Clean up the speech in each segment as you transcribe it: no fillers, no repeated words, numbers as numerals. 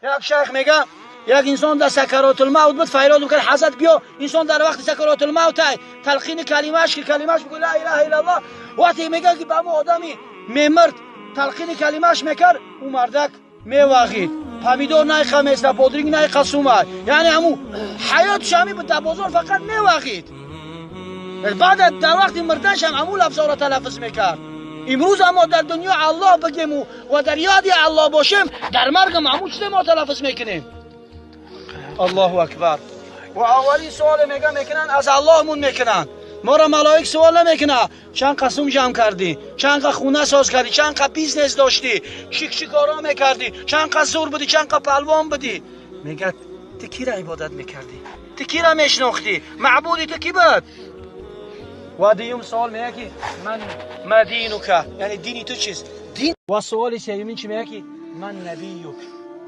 یک شیخ میگه یک انسان در سکرات الموت بود فریاد میکنه حضرت بیا. انسان در وقت سکرات الموت تلقین کلمه‌اش که کلمه‌اش میگه لا اله الا الله. وقتی میگه که به مو آدمی میمرد تلقین کلمه‌اش میکرد اون مردک میوغید. پمیدور نه خمیسته پودرینگ نه قسومه، یعنی همون حیاتش همی بود در بازار فقط میوغید. بعد در وقت مردنش هم همون لفظا را تلفظ میکرد. امروز اما در دنیا الله بگیم و در یاد الله باشیم، در مرگ همون چیز ما تلفظ میکنیم. الله اکبر. و اولی سوال میکنن از الله مون میکنن. ما را ملائک سوال نمیکنه چند قسم جمع کردی، چند خونه ساز کردی، چند بیزنس داشتی، چی کارا میکردی، چند قصور بودی، چند پهلوان بودی. میگه تو کی را عبادت میکردی، تو کی را میشناختی، معبودی تو کی بود. و دیوم سوال میگه که من مدینک، یعنی دینی تو چیست دین. و سوال سومی چی میگه که من نبیک،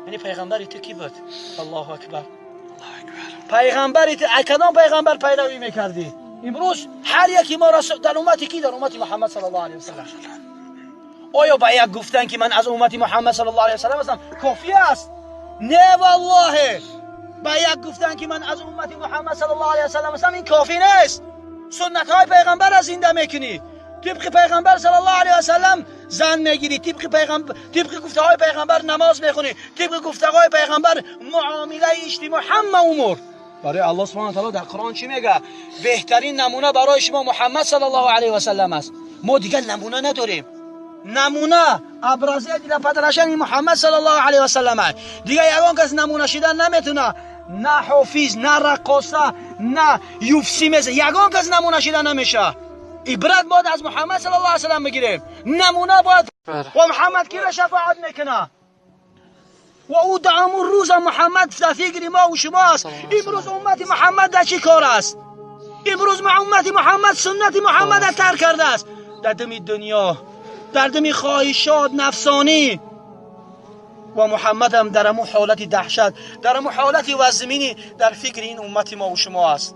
یعنی پیغمبری تو کی بود. الله اکبر. پیغمبری تو کدام پیغمبر پیروی میکردی. امروز هر یکی ما را در امتی کی، در امتی محمد صلی الله علیه و سلم. آیا با یک گفتن که من از امتی محمد صلی الله علیه و سلم هستم کافی است؟ نه والله. با یک گفتن که من از امتی محمد صلی الله علیه و سلم هستم این کافی نیست. سنت های پیغمبر را زنده میکنی. طبق پیغمبر صلی الله علیه و سلم زن میگیری، طبق گفته های پیغمبر نماز میخونی، طبق گفته های پیغمبر معامله اجتماعی همه امور. برای الله سبحانه و تعالی در قرآن چی میگه؟ بهترین نمونه برای شما محمد صلی الله علیه و سلم است. ما دیگه نمونه نداریم. نمونه ابرزه دیگه پدرشن محمد صلی الله علیه و سلم است. دیگه یگان کس نمونه شدن نمیتونه. نه حافظ، نه رقاصه، نه یوفسی میزه، یگان کس نمونه شدن نمیشه. عبرت باید از محمد صلی الله علیه و سلم بگیریم. نمونه باید. و محمد کی را شفاعت میکنه؟ و او دعامون روز محمد در فکر ما و شما است. امروز امت محمد در چی کار است؟ امروز امت محمد سنت محمد را ترک کرده است. در دم دنیا، در دم خواهشات نفسانی. و محمد هم در امو حالت دهشت، در امو حالت وزمینی در فکر این امت ما و شما است.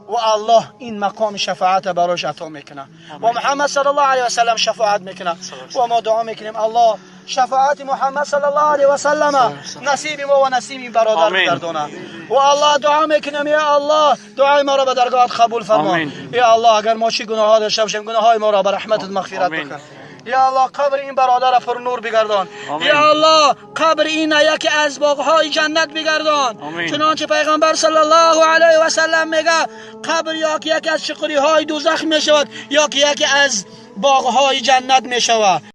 و الله این مقام شفاعت براش عطا میکنه و محمد صلی الله علیه و سلم شفاعت میکنه. و ما دعا میکنیم الله شفاعت محمد صلی الله علیه و سلم نصیب ما و نصیب این برادر بگردونه. و الله دعا میکنیم یا الله دعای ما را به درگاهت قبول فرما. یا الله اگر ما چی گناه ها داشته باشیم گناه های ما را به رحمتت مغفرت بکن. یا الله قبر این برادر پر نور بگردان. یا الله قبر این یکی از باغهای جنت بگردان. چنانچه پیغمبر صلی الله علیه و سلم میگه قبر یکی از شقری های دوزخ میشود، یکی از باغهای جنت میشود.